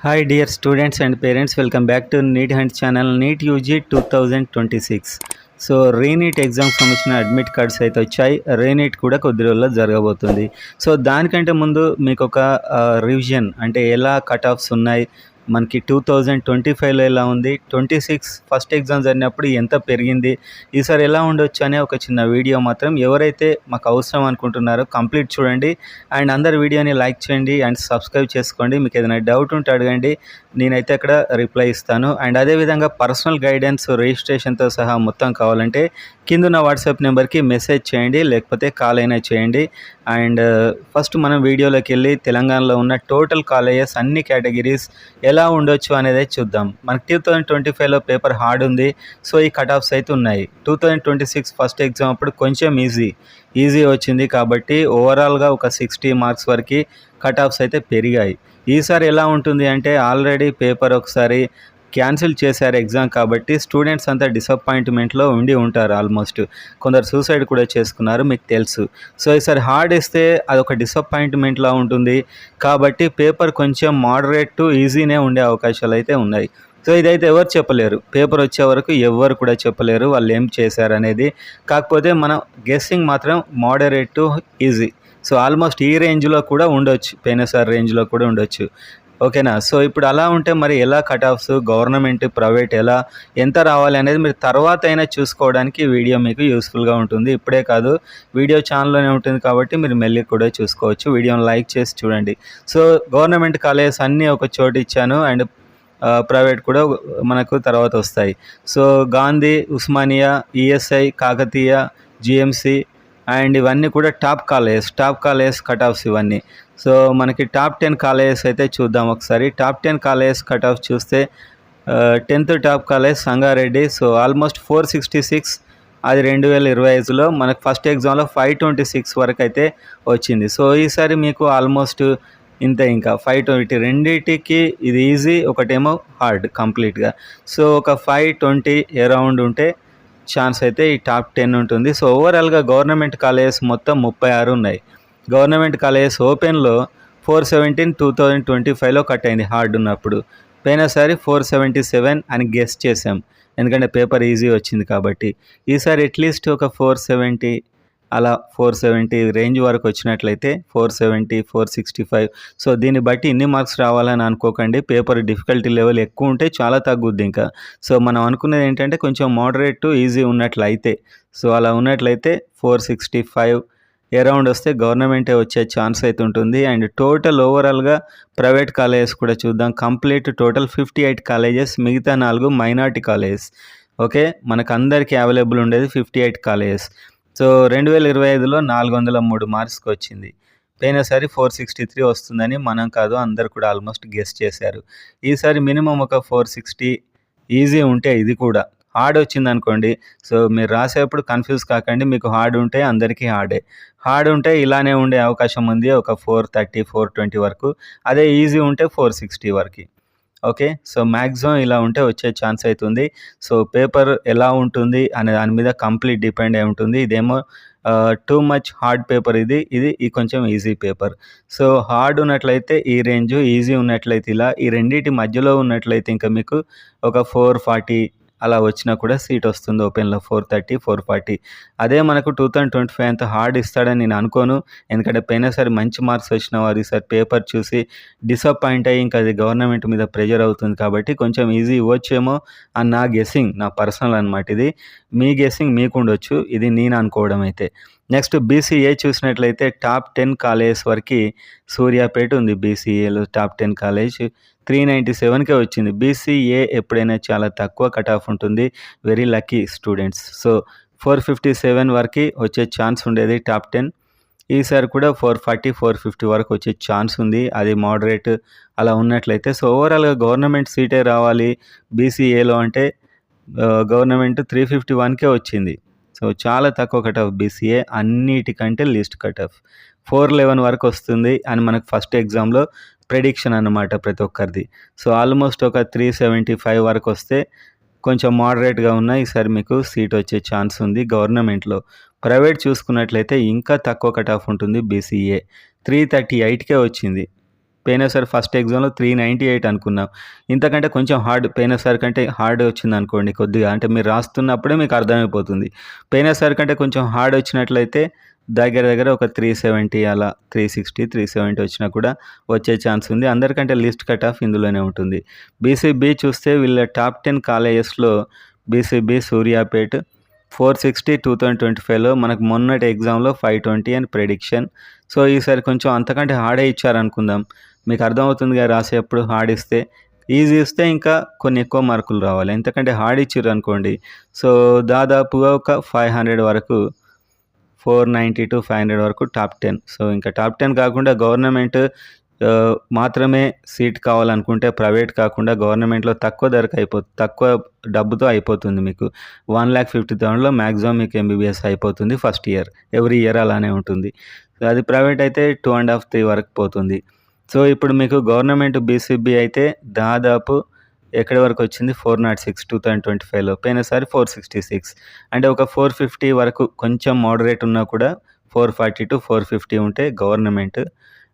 Hi dear students and parents, welcome back to NEET Hunt channel. NEET UG 2026. So re-NEET ఎగ్జామ్కి సంబంధించిన admit cards అయితే వచ్చాయి. Re-NEET కూడా కొద్ది రోజుల్లో జరగబోతుంది. సో దానికంటే ముందు మీకు ఒక రివిజన్ అంటే ఎలా కట్ ఆఫ్స్ ఉన్నాయి, మనకి 2025లో ఎలా ఉంది, 26 ఫస్ట్ ఎగ్జామ్ జరిగినప్పుడు ఎంత పెరిగింది, ఈసారి ఎలా ఉండొచ్చు అనే ఒక చిన్న వీడియో మాత్రం ఎవరైతే మాకు అవసరం అనుకుంటున్నారో కంప్లీట్ చూడండి. అండ్ అందరు వీడియోని లైక్ చేయండి అండ్ సబ్స్క్రైబ్ చేసుకోండి. మీకు ఏదైనా డౌట్ ఉంటే అడగండి, నేనైతే అక్కడ రిప్లై ఇస్తాను. అండ్ అదేవిధంగా పర్సనల్ గైడెన్స్ రిజిస్ట్రేషన్తో సహా మొత్తం కావాలంటే కింద ఉన్న వాట్సాప్ నెంబర్కి మెసేజ్ చేయండి, లేకపోతే కాల్ అయినా చేయండి. అండ్ ఫస్ట్ మనం వీడియోలోకి వెళ్ళి తెలంగాణలో ఉన్న టోటల్ కాలేజెస్ అన్ని కేటగిరీస్ ఎలా ఉండొచ్చు అనేది చూద్దాం. మనకి 2025లో పేపర్ హార్డ్ ఉంది, సో ఈ కట్ ఆఫ్స్ అయితే ఉన్నాయి. 2026 ఫస్ట్ ఎగ్జామ్ అప్పుడు కొంచెం ఈజీ వచ్చింది, కాబట్టి ఓవరాల్గా ఒక 60 మార్క్స్ వరకు కట్ ఆఫ్స్ అయితే పెరిగాయి. ఈసారి ఎలా ఉంటుంది అంటే ఆల్రెడీ పేపర్ ఒకసారి క్యాన్సిల్ చేశారు ఎగ్జామ్, కాబట్టి స్టూడెంట్స్ అంతా డిసప్పాయింట్మెంట్లో ఉండి ఉంటారు. ఆల్మోస్ట్ కొందరు సూసైడ్ కూడా చేసుకున్నారు, మీకు తెలుసు. సో ఈసారి హార్డ్ ఇస్తే అదొక డిసప్పాయింట్మెంట్లా ఉంటుంది, కాబట్టి పేపర్ కొంచెం మోడరేట్ టు ఈజీనే ఉండే అవకాశాలు అయితే ఉన్నాయి. సో ఇదైతే ఎవరు చెప్పలేరు, పేపర్ వచ్చే వరకు ఎవరు కూడా చెప్పలేరు వాళ్ళు ఏం చేశారు అనేది. కాకపోతే మనం గెస్సింగ్ మాత్రం moderate to easy. So almost ఈ రేంజ్లో కూడా ఉండొచ్చు, పోయినసారి రేంజ్లో కూడా ఉండొచ్చు. ఓకేనా. సో ఇప్పుడు అలా ఉంటే మరి ఎలా కట్ ఆఫ్స్, గవర్నమెంట్ ప్రైవేట్ ఎంత రావాలి అనేది మీరు తర్వాత అయినా చూసుకోవడానికి వీడియో మీకు యూస్ఫుల్గా ఉంటుంది. ఇప్పుడే కాదు, వీడియో ఛానల్లోనే ఉంటుంది, కాబట్టి మీరు మెల్లి కూడా చూసుకోవచ్చు. వీడియోని లైక్ చేసి చూడండి. సో గవర్నమెంట్ కాలేజెస్ అన్నీ ఒక చోటు ఇచ్చాను, అండ్ ప్రైవేట్ కూడా మనకు తర్వాత వస్తాయి. So Gandhi, Osmania, ESI, Kakatiya, GMC and ఇవన్నీ కూడా టాప్ కాలేజెస్ కట్ ఆఫ్స్ ఇవన్నీ. సో మనకి టాప్ 10 కాలేజెస్ అయితే చూద్దాం ఒకసారి. టాప్ 10 కాలేజెస్ కట్ ఆఫ్ చూస్తే 10th top college Sangareddy. So almost 466, అది 2025లో మనకు ఫస్ట్ ఎగ్జామ్లో 526 వరకు అయితే వచ్చింది. సో ఈసారి మీకు ఆల్మోస్ట్ ఇంత, ఇంకా 520, రెండింటికి ఇది ఈజీ, ఒకటేమో హార్డ్ కంప్లీట్గా. సో ఒక 520 అరౌండ్ ఉంటే ఛాన్స్ అయితే ఈ టాప్ 10 ఉంటుంది. సో ఓవరాల్గా గవర్నమెంట్ కాలేజెస్ మొత్తం 36 ఉన్నాయి. గవర్నమెంట్ కాలేజెస్ ఓపెన్లో 417 2025లో కట్ అయింది హార్డ్ ఉన్నప్పుడు. పోయినసారి 477 అని గెస్ చేసాం, ఎందుకంటే పేపర్ ఈజీ వచ్చింది కాబట్టి. ఈసారి అట్లీస్ట్ ఒక 470, అలా 470 రేంజ్ వరకు వచ్చినట్లయితే 470, 465. సో దీన్ని బట్టి ఇన్ని మార్క్స్ రావాలని అనుకోకండి, పేపర్ డిఫికల్టీ లెవెల్ ఎక్కువ ఉంటే చాలా తగ్గుద్ది ఇంకా. సో మనం అనుకునేది ఏంటంటే కొంచెం మోడరేట్ టు ఈజీ ఉన్నట్లయితే, సో అలా ఉన్నట్లయితే 465 అరౌండ్ వస్తే గవర్నమెంటే వచ్చే ఛాన్స్ అయితే ఉంటుంది. అండ్ టోటల్ ఓవరాల్గా ప్రైవేట్ కాలేజెస్ కూడా చూద్దాం. కంప్లీట్ టోటల్ 58 కాలేజెస్, మిగతా 4 మైనార్టీ కాలేజెస్. ఓకే, మనకు అందరికీ అవైలబుల్ ఉండేది 58 కాలేజెస్. సో 2025లో 403 మార్క్స్కి వచ్చింది. పోయినసారి 463 వస్తుందని మనం కాదు, అందరు కూడా ఆల్మోస్ట్ గెస్ చేశారు. ఈసారి మినిమం ఒక 460 ఈజీ ఉంటే, ఇది కూడా హార్డ్ వచ్చింది అనుకోండి. సో మీరు రాసేటప్పుడు కన్ఫ్యూజ్ కాకండి, మీకు హార్డ్ ఉంటే అందరికీ హార్డ్ ఉంటే ఇలానే ఉండే అవకాశం ఉంది, ఒక 430, 420 వరకు. అదే ఈజీ ఉంటే 460 వరకు. ఓకే, సో మ్యాక్సిమం ఇలా ఉంటే వచ్చే ఛాన్స్ అవుతుంది. సో పేపర్ ఎలా ఉంటుంది అనే దాని మీద కంప్లీట్ డిపెండ్ అయి ఉంటుంది. ఇదేమో టూ మచ్ హార్డ్ పేపర్, ఇది కొంచెం ఈజీ పేపర్. సో హార్డ్ ఉన్నట్లయితే ఈ రేంజ్, ఈజీ ఉన్నట్లయితే ఇలా, ఈ రెండింటి మధ్యలో ఉన్నట్లయితే ఇంకా మీకు ఒక 440 అలా వచ్చినా కూడా సీట్ వస్తుంది ఓపెన్లో. 430, 440. అదే మనకు 2025 అంత హార్డ్ ఇస్తాడని నేను అనుకోను, ఎందుకంటే పోయినసారి మంచి మార్క్స్ వచ్చిన వారు ఈసారి పేపర్ చూసి డిసప్పాయింట్ అయ్యి ఇంకా అది గవర్నమెంట్ మీద ప్రెజర్ అవుతుంది, కాబట్టి కొంచెం ఈజీ ఇవ్వచ్చేమో అని నా గెస్సింగ్, నా పర్సనల్ అనమాట. ఇది మీ గెస్సింగ్ మీకు ఉండొచ్చు, ఇది నేను అనుకోవడం అయితే. నెక్స్ట్ బీసీఏ చూసినట్లయితే టాప్ 10 కాలేజెస్ వరకు సూర్యాపేట ఉంది. బీసీఏలో టాప్ 10 కాలేజ్ 397కే వచ్చింది. బీసీఏ ఎప్పుడైనా చాలా తక్కువ కట్ ఆఫ్ ఉంటుంది, వెరీ లక్కీ స్టూడెంట్స్. సో 457 వరకు వచ్చే ఛాన్స్ ఉండేది టాప్ 10. ఈసారి కూడా 440, 450 వరకు వచ్చే ఛాన్స్ ఉంది, అది మోడరేట్ అలా ఉన్నట్లయితే. సో ఓవరాల్గా గవర్నమెంట్ సీటే రావాలి బీసీఏలో అంటే గవర్నమెంట్ 351కే వచ్చింది. సో చాలా తక్కువ కట్ ఆఫ్ బీసీఏ, అన్నిటికంటే లీస్ట్ కట్ ఆఫ్ 411 వరకు వస్తుంది అని మనకు ఫస్ట్ ఎగ్జామ్లో ప్రెడిక్షన్ అన్నమాట ప్రతి ఒక్కరిది. సో ఆల్మోస్ట్ ఒక 375 వరకు వస్తే కొంచెం మోడరేట్గా ఉన్న ఈసారి మీకు సీట్ వచ్చే ఛాన్స్ ఉంది గవర్నమెంట్లో. ప్రైవేట్ చూసుకున్నట్లయితే ఇంకా తక్కువ కట్ ఆఫ్ ఉంటుంది బీసీఏ, 338కే వచ్చింది. పోయినసారి ఫస్ట్ ఎగ్జామ్‌లో 398 అనుకున్నాం. ఇంతకంటే కొంచెం హార్డ్ పోయినసారి కంటే హార్డ్ వచ్చిందనుకోండి కొద్దిగా అంటే మీరు రాస్తున్నప్పుడే మీకు అర్థమైపోతుంది. పోయినసారి కంటే కొంచెం హార్డ్ వచ్చినట్లయితే దగ్గర దగ్గర ఒక 370 అలా 360, 370 వచ్చినా కూడా వచ్చే ఛాన్స్ ఉంది. అందరికంటే లీస్ట్ కట్ ఆఫ్ ఇందులోనే ఉంటుంది. బీసీబీ చూస్తే వీళ్ళ టాప్ 10 కాలేజెస్‌లో బీసీబీ, సూర్యాపేట్ 460 2025లో మనకు మొన్నటి ఎగ్జామ్‌లో 520 అని ప్రెడిక్షన్. సో, ఈసారి కొంచెం అంతకంటే హార్డే ఇచ్చారనుకుందాం. మీకు అర్థమవుతుందిగా రాసేటప్పుడు హార్డ్ ఇస్తే. ఈజీ ఇస్తే ఇంకా కొన్ని ఎక్కువ మార్కులు రావాలి. ఎంతకంటే హార్డ్ ఇచ్చిర్రనుకోండి సో, దాదాపుగా ఒక 500 వరకు 490-500 వరకు టాప్ 10. సో, ఇంకా టాప్ 10 కాకుండా గవర్నమెంట్ మాత్రమే సీట్ కావాలనుకుంటే ప్రైవేట్ కాకుండా గవర్నమెంట్‌లో తక్కువ ధరకు తక్కువ డబ్బుతో అయిపోతుంది మీకు. 1,50,000లో మ్యాక్సిమం మీకు ఎంబీబీఎస్ అయిపోతుంది ఫస్ట్ ఇయర్. ఎవ్రీ ఇయర్ అలానే ఉంటుంది. అది ప్రైవేట్ అయితే 2.5, 3 వరకు పోతుంది. సో, ఇప్పుడు మీకు గవర్నమెంట్ బీసీబీ అయితే దాదాపు ఎక్కడి వరకు వచ్చింది 406 2025లో. పోయినసారి 466 అంటే ఒక 450 వరకు కొంచెం మోడరేట్ ఉన్నా కూడా 440-450 ఉంటే గవర్నమెంట్.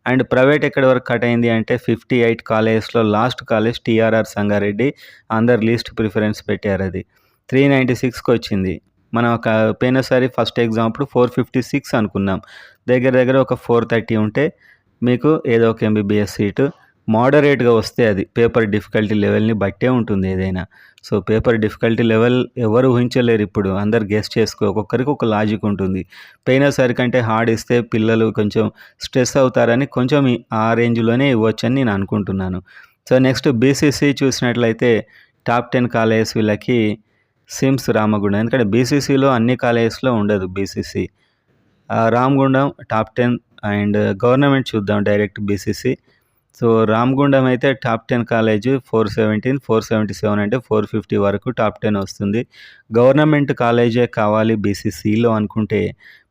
అండ్ ప్రైవేట్ ఎక్కడి వరకు కట్ అయింది అంటే 58 కాలేజెస్‌లో లాస్ట్ కాలేజ్ టీఆర్ఆర్ సంగారెడ్డి అందరు లీస్ట్ ప్రిఫరెన్స్ పెట్టారు అది. 396కి వచ్చింది. మనం ఒక పోయినసారి ఫస్ట్ ఎగ్జామ్ అప్పుడు 456 అనుకున్నాం. దగ్గర దగ్గర ఒక 430 ఉంటే మీకు ఏదో ఒక ఎంబీబీఎస్ సీటు మోడరేట్‌గా వస్తే అది పేపర్ డిఫికల్టీ లెవెల్‌ని బట్టే ఉంటుంది ఏదైనా. సో, పేపర్ డిఫికల్టీ లెవెల్ ఎవరు ఊహించలేరు ఇప్పుడు. అందరూ గెస్ ఒక్కొక్కరికి ఒక లాజిక్ ఉంటుంది. పోయినసారి కంటే హార్డ్ ఇస్తే పిల్లలు కొంచెం స్ట్రెస్ అవుతారని కొంచెం ఆ రేంజ్‌లోనే ఇవ్వొచ్చని నేను అనుకుంటున్నాను. సో, నెక్స్ట్ బీసీసీ చూసినట్లయితే టాప్ 10 కాలేజెస్ వీళ్ళకి సిమ్స్ రామగుండం. ఎందుకంటే బీసీసీలో అన్ని కాలేజెస్‌లో ఉండదు BCC. Ramagundam top 10 and government చూద్దాం డైరెక్ట్ బీసీసీ. సో, రామగుండం అయితే టాప్ 10 కాలేజ్ 417, 477 అంటే 450 వరకు టాప్ 10 వస్తుంది. గవర్నమెంట్ కాలేజే కావాలి బీసీసీలో అనుకుంటే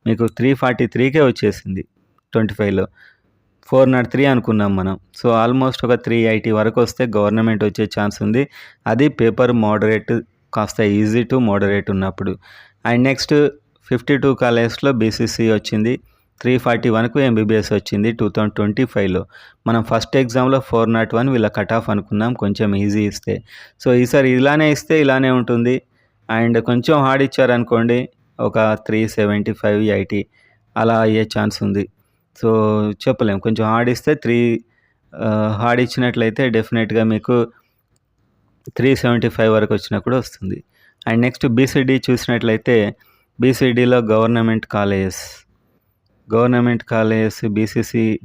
మీకు 343కే వచ్చేసింది 25లో. 403 అనుకున్నాం మనం. సో, ఆల్మోస్ట్ ఒక 380 వరకు వస్తే గవర్నమెంట్ వచ్చే ఛాన్స్ ఉంది. అది పేపర్ మోడరేట్ కాస్త ఈజీ టు మోడరేట్ ఉన్నప్పుడు. అండ్ నెక్స్ట్ 52 కాలేజెస్‌లో బీసీసీ వచ్చింది. 341కు ఎంబీబీఎస్ వచ్చింది 2025లో. మనం ఫస్ట్ ఎగ్జామ్‌లో 401 వీళ్ళ కట్ ఆఫ్ అనుకున్నాం కొంచెం ఈజీ ఇస్తే. సో, ఈసారి ఇలానే ఇస్తే ఇలానే ఉంటుంది. అండ్ కొంచెం హార్డ్ ఇచ్చారనుకోండి ఒక 375, 80 అలా అయ్యే ఛాన్స్ ఉంది. సో, చెప్పలేం. కొంచెం హార్డ్ ఇస్తే హార్డ్ ఇచ్చినట్లయితే డెఫినెట్‌గా మీకు 375 వరకు వచ్చినా కూడా వస్తుంది. అండ్ నెక్స్ట్ బీసీడీ చూసినట్లయితే బీసీడీలో గవర్నమెంట్ కాలేజెస్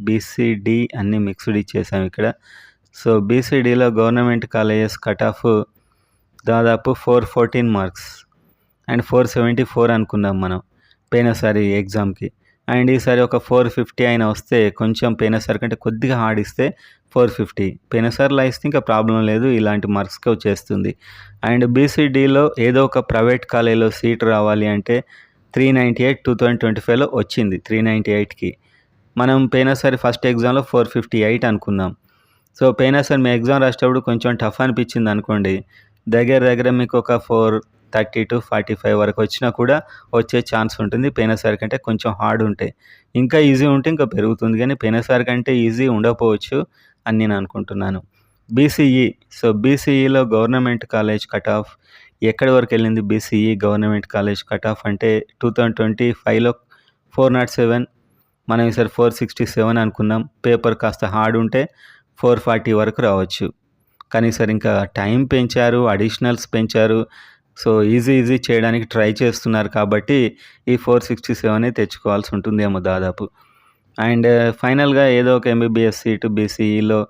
బీసీడీ అన్నీ మిక్స్డ్ ఇచ్చేసాం ఇక్కడ. సో, బీసీడీలో గవర్నమెంట్ కాలేజెస్ కట్ ఆఫ్ దాదాపు 414 మార్క్స్ అండ్ 474 అనుకున్నాం మనం పోయినసారి ఎగ్జామ్‌కి. అండ్ ఈసారి ఒక 450 అయినా వస్తే కొంచెం పోయినసారి కంటే కొద్దిగా హార్డ్ ఇస్తే 450. పోయినసారిలా ఇస్తే ఇంకా ప్రాబ్లం లేదు. ఇలాంటి మార్క్స్‌కే వచ్చేస్తుంది. అండ్ బీసీడీలో ఏదో ఒక ప్రైవేట్ కాలేజ్‌లో సీట్ రావాలి అంటే 398 2025లో వచ్చింది 398కి. మనం పోయినసారి ఫస్ట్ ఎగ్జామ్‌లో 458 అనుకున్నాం. సో, పోయినసారి మీ ఎగ్జామ్ రాసేటప్పుడు కొంచెం టఫ్ అనిపించింది అనుకోండి. దగ్గర దగ్గర మీకు ఒక 430-45 వరకు వచ్చినా కూడా వచ్చే ఛాన్స్ ఉంటుంది. పోయినసారి కంటే కొంచెం హార్డ్ ఉంటాయి. ఇంకా ఈజీ ఉంటే ఇంకా పెరుగుతుంది కానీ పోయినసారి కంటే ఈజీ ఉండకపోవచ్చు అని నేను అనుకుంటున్నాను. బీసీఈ. సో, బీసీఈలో గవర్నమెంట్ కాలేజ్ కట్ ఆఫ్ ఎక్కడి వరకు వెళ్ళింది BCE government college cut off అంటే 2025లో 407 మనం ఈసారి 467 అనుకున్నాం. పేపర్ కాస్త హార్డ్ ఉంటే 440 వరకు రావచ్చు. కానీ ఈసారి ఇంకా టైం పెంచారు, అడిషనల్స్ పెంచారు. సో, ఈజీ చేయడానికి ట్రై చేస్తున్నారు కాబట్టి ఈ 467 తెచ్చుకోవాల్సి ఉంటుందేమో దాదాపు. అండ్ ఫైనల్‌గా ఏదో ఒక ఎంబీబీఎస్ సీటు బీసీఈలో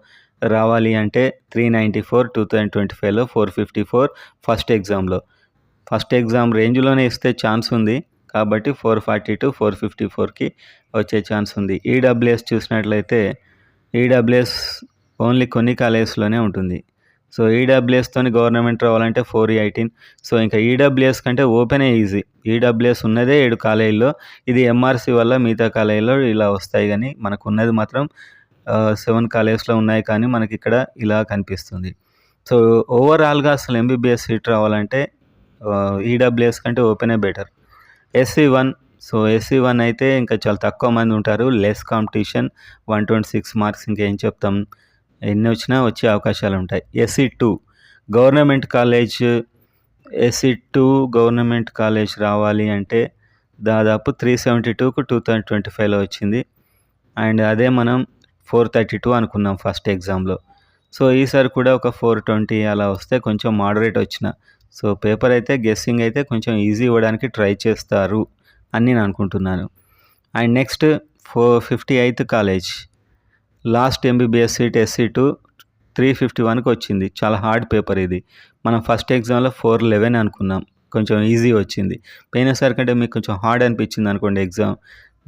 రావాలి అంటే 394 2025లో 454 ఫస్ట్ ఎగ్జామ్ రేంజ్‌లోనే ఇస్తే ఛాన్స్ ఉంది. కాబట్టి 440-454కి వచ్చే ఛాన్స్ ఉంది. ఈడబ్ల్యూఎస్ చూసినట్లయితే ఈడబ్ల్యూఎస్ ఓన్లీ కొన్ని కాలేజెస్‌లోనే ఉంటుంది. సో, ఈడబ్ల్యూఎస్తోని గవర్నమెంట్ రావాలంటే 418. సో, ఇంకా ఈడబ్ల్యూఎస్ కంటే ఓపెనే ఈజీ. ఈడబ్ల్యూఎస్ ఉన్నదే 7 కాలేజీల్లో. ఇది ఎంఆర్సీ వల్ల మిగతా కాలేజీలో ఇలా వస్తాయి కానీ మనకున్నది మాత్రం 7 కాలేజెస్‌లో ఉన్నాయి కానీ మనకిక్కడ ఇలా కనిపిస్తుంది. సో, ఓవరాల్‌గా అసలు ఎంబీబీఎస్ సీట్ రావాలంటే ఈడబ్ల్యూఎస్ కంటే ఓపెనే బెటర్. ఎస్సీ 1 సో SC1 అయితే ఇంకా చాలా తక్కువ మంది ఉంటారు, లెస్ కాంపిటీషన్, 126 మార్క్స్, ఇంకేం చెప్తాం, ఎన్ని వచ్చినా వచ్చే అవకాశాలు ఉంటాయి. SC2 government college, SC2 government college రావాలి అంటే దాదాపు 372కు 2025లో వచ్చింది. అండ్ అదే మనం 432 అనుకున్నాం ఫస్ట్ ఎగ్జామ్లో. సో ఈసారి కూడా ఒక 420 అలా వస్తే కొంచెం మోడరేట్ వచ్చిన. సో పేపర్ అయితే గెస్సింగ్ అయితే కొంచెం ఈజీ ఇవ్వడానికి ట్రై చేస్తారు అని నేను అనుకుంటున్నాను. And next 458th college, last MBBS seat SC2 351కి వచ్చింది. చాలా హార్డ్ పేపర్ ఇది. మనం ఫస్ట్ ఎగ్జామ్లో 411 అనుకున్నాం, కొంచెం ఈజీ వచ్చింది. పోయినసారి కంటే మీకు కొంచెం హార్డ్ అనిపించింది అనుకోండి ఎగ్జామ్,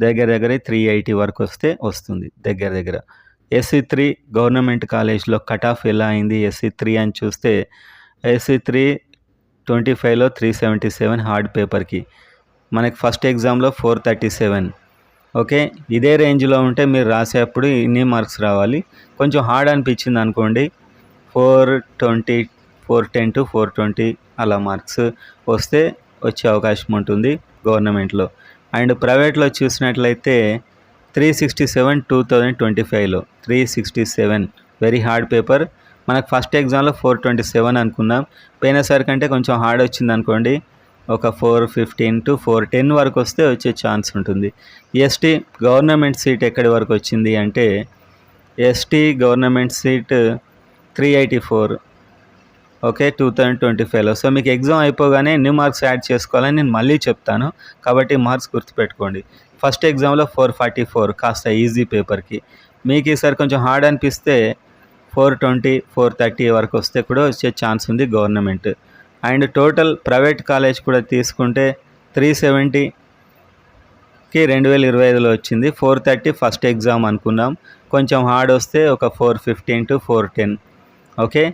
దగ్గర 380 వరకు వస్తుంది దగ్గర. SC3 గవర్నమెంట్ కాలేజ్లో కట్ ఆఫ్ ఎలా అయింది SC3 అని చూస్తే SC3 25లో 377 హార్డ్ పేపర్కి, మనకి ఫస్ట్ ఎగ్జామ్లో 437. ఓకే, ఇదే రేంజ్లో ఉంటే మీరు రాసేటప్పుడు ఇన్ని మార్క్స్ రావాలి. కొంచెం హార్డ్ అనిపించింది అనుకోండి 420, 410 to 420 అలా మార్క్స్ వస్తే వచ్చే అవకాశం ఉంటుంది గవర్నమెంట్లో. అండ్ ప్రైవేట్లో చూసినట్లయితే 367 2025లో 367 వెరీ హార్డ్ పేపర్. మనకు ఫస్ట్ ఎగ్జామ్లో 427 అనుకున్నాం, పోయినసారి కంటే కొంచెం హార్డ్ వచ్చింది అనుకోండి, ఒక 415 to 410 వరకు వస్తే వచ్చే ఛాన్స్ ఉంటుంది. ST గవర్నమెంట్ సీట్ ఎక్కడి వరకు వచ్చింది అంటే ST గవర్నమెంట్ సీట్ 384, ఓకే, 2025లో. సో మీకు ఎగ్జామ్ అయిపోగానే ఎన్ని మార్క్స్ యాడ్ చేసుకోవాలని నేను మళ్ళీ చెప్తాను, కాబట్టి మార్క్స్ గుర్తుపెట్టుకోండి. ఫస్ట్ ఎగ్జామ్లో 444 కాస్త ఈజీ పేపర్కి, మీకు ఈసారి కొంచెం హార్డ్ అనిపిస్తే 420, 430 వరకు వస్తే కూడా వచ్చే ఛాన్స్ ఉంది government. And total private college కూడా తీసుకుంటే 370కి 2025లో వచ్చింది. 430 ఫస్ట్ ఎగ్జామ్ అనుకున్నాం, కొంచెం హార్డ్ వస్తే ఒక 415 to 410. ఓకే,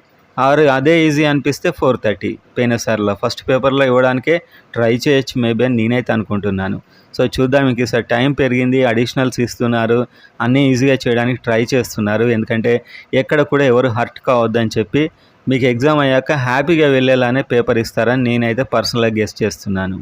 అదే ఈజీ అనిపిస్తే 430 పోయినసారిలో ఫస్ట్ పేపర్లో ఇవ్వడానికే ట్రై చేయొచ్చు మేబీ అని నేనైతే అనుకుంటున్నాను. సో చూద్దాం, మీకు ఈసారి టైం పెరిగింది, అడిషనల్స్ ఇస్తున్నారు, అన్నీ ఈజీగా చేయడానికి ట్రై చేస్తున్నారు. ఎందుకంటే ఎక్కడ కూడా ఎవరు హర్ట్ కావద్దని చెప్పి మీకు ఎగ్జామ్ అయ్యాక హ్యాపీగా వెళ్ళేలానే పేపర్ ఇస్తారని నేనైతే పర్సనల్గా గెస్ చేస్తున్నాను.